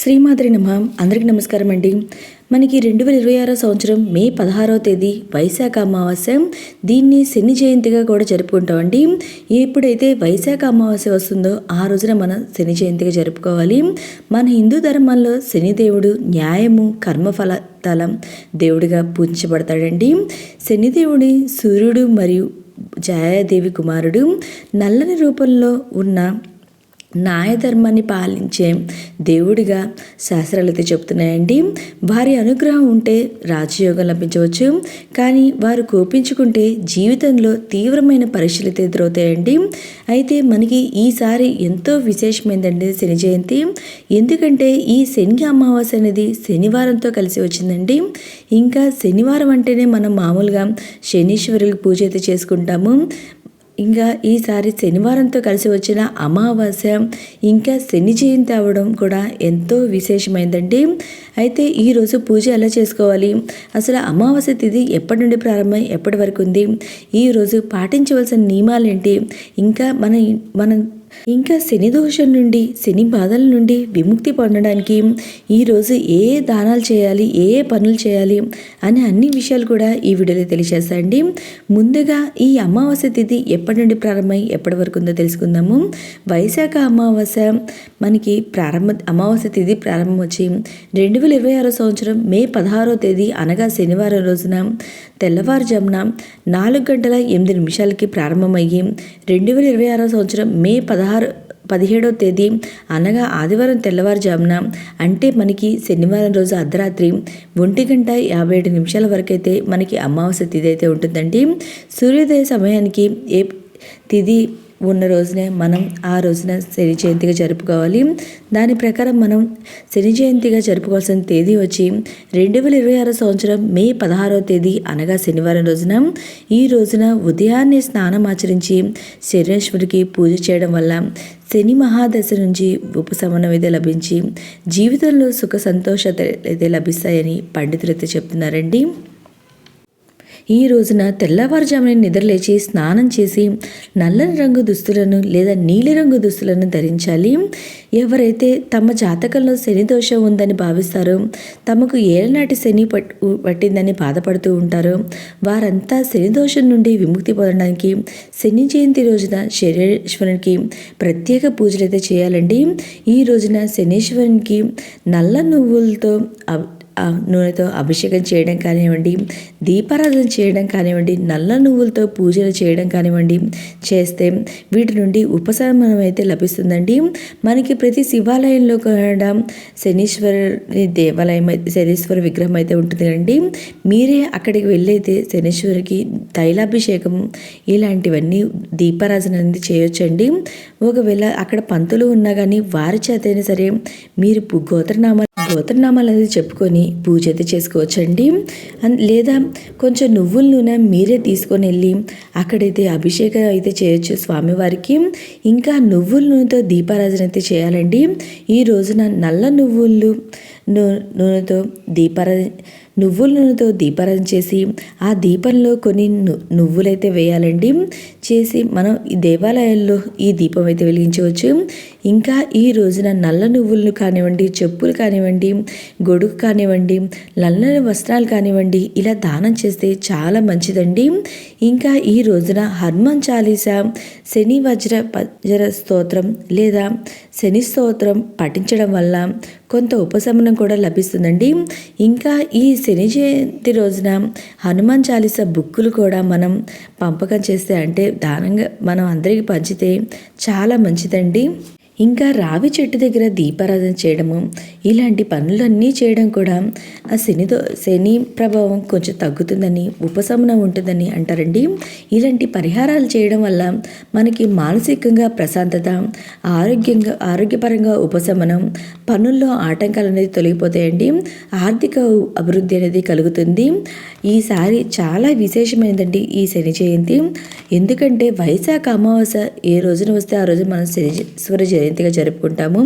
శ్రీమాద్రి నమః. అందరికీ నమస్కారం అండి. మనకి 2026 సంవత్సరం మే 16వ తేదీ వైశాఖ అమావాస్య. దీన్ని శని జయంతిగా కూడా జరుపుకుంటామండి. ఎప్పుడైతే వైశాఖ అమావాస్య వస్తుందో ఆ రోజున మనం శని జయంతిగా జరుపుకోవాలి. మన హిందూ ధర్మంలో శనిదేవుడు న్యాయము కర్మఫలతాల దేవుడిగా పూజించబడతాడండి. శనిదేవుడి సూర్యుడు మరియు ఛాయాదేవి కుమారుడు. నల్లని రూపంలో ఉన్న న్యాయధర్మాన్ని పాలించే దేవుడిగా శాస్త్రాలు అయితే చెప్తున్నాయండి. వారి అనుగ్రహం ఉంటే రాజయోగం లభించవచ్చు, కానీ వారు కోపించుకుంటే జీవితంలో తీవ్రమైన పరీక్షలు అయితే ఎదురవుతాయండి. అయితే మనకి ఈసారి ఎంతో విశేషమైందండి శని జయంతి. ఎందుకంటే ఈ శని అమావాస్య అనేది శనివారంతో కలిసి వచ్చిందండి. ఇంకా శనివారం అంటేనే మనం మామూలుగా శనీశ్వరులకు పూజ అయితే చేసుకుంటాము. ఇంకా ఈసారి శనివారంతో కలిసి వచ్చిన అమావాస్య ఇంకా శని జయంతి అవ్వడం కూడా ఎంతో విశేషమైందండి. అయితే ఈరోజు పూజ ఎలా చేసుకోవాలి, అసలు అమావాస్య తిథి ఎప్పటి నుండి ప్రారంభమై ఎప్పటి వరకు ఉంది, ఈరోజు పాటించవలసిన నియమాలు ఏంటి, ఇంకా మన శని దోషం నుండి శని బాధల నుండి విముక్తి పొందడానికి ఈరోజు ఏ దానాలు చేయాలి, ఏ పనులు చేయాలి అనే అన్ని విషయాలు కూడా ఈ వీడియోలో తెలియజేస్తాయండి. ముందుగా ఈ అమావాస్య తిథి ఎప్పటి నుండి ప్రారంభమై ఎప్పటి వరకు ఉందో తెలుసుకుందాము. వైశాఖ అమావాస్య మనకి అమావాస్య తిథి ప్రారంభం వచ్చి 2026 సంవత్సరం మే 16వ తేదీ అనగా శనివారం రోజున తెల్లవారుజామున 4:08 ప్రారంభమయ్యి 2026 సంవత్సరం మే 17వ తేదీ అనగా ఆదివారం తెల్లవారుజామున అంటే మనకి శనివారం రోజు అర్ధరాత్రి 1:57 వరకు అయితే మనకి అమావాస్య తిథి అయితే ఉంటుందండి. సూర్యోదయ సమయానికి ఏ తిథి ఉన్న రోజునే మనం ఆ రోజున శని జయంతిగా జరుపుకోవాలి. దాని ప్రకారం మనం శని జయంతిగా జరుపుకోవాల్సిన తేదీ వచ్చి 2026 సంవత్సరం మే 16వ తేదీ అనగా శనివారం రోజున. ఈ రోజున ఉదయాన్నే స్నానం ఆచరించి శనేశ్వరికి పూజ చేయడం వల్ల శని మహాదశ నుంచి ఉపశమనం అయితే లభించి జీవితంలో సుఖ సంతోషత అయితే లభిస్తాయని పండితులు అయితే చెప్తున్నారండి. ఈ రోజున తెల్లవారుజామున నిద్రలేచి స్నానం చేసి నల్లని రంగు దుస్తులను లేదా నీలిరంగు దుస్తులను ధరించాలి. ఎవరైతే తమ జాతకంలో శని దోషం ఉందని భావిస్తారో, తమకు ఏలనాటి శని పట్టిందని బాధపడుతూ ఉంటారో వారంతా శని దోషం నుండి విముక్తి పొందడానికి శని జయంతి రోజున శనీశ్వరునికి ప్రత్యేక పూజలు అయితే చేయాలండి. ఈ రోజున శనీశ్వరునికి నల్ల నువ్వులతో నూనెతో అభిషేకం చేయడం కానివ్వండి, దీపారాధన చేయడం కానివ్వండి, నల్ల నువ్వులతో పూజలు చేయడం కానివ్వండి చేస్తే వీటి నుండి ఉపశమనం అయితే లభిస్తుందండి. మనకి ప్రతి శివాలయంలో కూడా శనీశ్వరుని దేవాలయం శనీశ్వర విగ్రహం అయితే ఉంటుంది కదండి. మీరే అక్కడికి వెళ్ళైతే శనీశ్వరికి తైలాభిషేకం ఇలాంటివన్నీ దీపారాధన అనేది చేయొచ్చండి. ఒకవేళ అక్కడ పంతులు ఉన్నా కానీ వారి చేతైనా సరే మీరు గోత్రనామాలు అనేది చెప్పుకొని పూజ అయితే చేసుకోవచ్చండి. లేదా కొంచెం నువ్వుల నూనె మీరే తీసుకొని వెళ్ళి అక్కడైతే అభిషేకం అయితే చేయొచ్చు స్వామివారికి. ఇంకా నువ్వుల నూనెతో దీపారాధన అయితే చేయాలండి. ఈ రోజున నల్ల నువ్వుల నూనెతో దీపారాధన చేసి ఆ దీపంలో కొన్ని నువ్వులైతే వేయాలండి. చేసి మనం ఈ దేవాలయాల్లో ఈ దీపం అయితే వెలిగించవచ్చు. ఇంకా ఈ రోజున నల్ల నువ్వులను కానివ్వండి, చెప్పులు కానివ్వండి, గొడుగు కానివ్వండి, నల్లని వస్త్రాలు కానివ్వండి ఇలా దానం చేస్తే చాలా మంచిదండి. ఇంకా ఈ రోజున హనుమాన్ చాలీసా, శని వజ్ర స్తోత్రం లేదా శని స్తోత్రం పఠించడం వల్ల కొంత ఉపశమనం కూడా లభిస్తుందండి. ఇంకా ఈ శని జయంతి రోజున హనుమాన్ చాలీసా బుక్కులు కూడా మనం పంపకం చేస్తే అంటే దానంగా మనం అందరికీ పంచితే చాలా మంచిదండి. ఇంకా రావి చెట్టు దగ్గర దీపారాధన చేయడము ఇలాంటి పనులన్నీ చేయడం కూడా ఆ శని ప్రభావం కొంచెం తగ్గుతుందని, ఉపశమనం ఉంటుందని అంటారండి. ఇలాంటి పరిహారాలు చేయడం వల్ల మనకి మానసికంగా ప్రశాంతత, ఆరోగ్యపరంగా ఉపశమనం, పనుల్లో ఆటంకాలు అనేది తొలగిపోతాయండి. ఆర్థిక అభివృద్ధి అనేది కలుగుతుంది. ఈసారి చాలా విశేషమైనదండి ఈ శని జయంతి. ఎందుకంటే వైశాఖ అమావాస్య ఏ రోజున వస్తే ఆ రోజు మనం శనీశ్వర జయంతిగా జరుపుకుంటాము.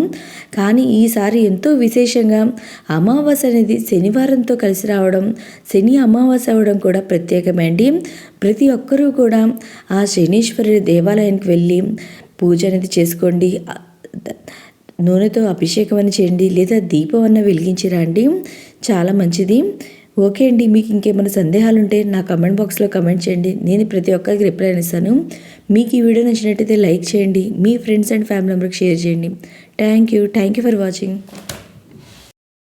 కానీ ఈసారి ఎంతో విశేషంగా అమావాస్య అనేది శనివారంతో కలిసి రావడం, శని అమావాస్య అవ్వడం కూడా ప్రత్యేకమైంది. ప్రతి ఒక్కరూ కూడా ఆ శనీశ్వరుడి దేవాలయానికి వెళ్ళి పూజ అనేది చేసుకోండి. నూనెతో అభిషేకం అని చేయండి, లేదా దీపం అన్న వెలిగించి రండి, చాలా మంచిది. ఓకే అండి, మీకు ఇంకేమైనా సందేహాలు ఉంటే నా కమెంట్ బాక్స్లో కమెంట్ చేయండి, నేను ప్రతి ఒక్కరికి రిప్లై ఇస్తాను. మీకు ఈ వీడియో నచ్చినట్టయితే లైక్ చేయండి, మీ ఫ్రెండ్స్ అండ్ ఫ్యామిలీ మెంబర్కి షేర్ చేయండి. Thank you for watching.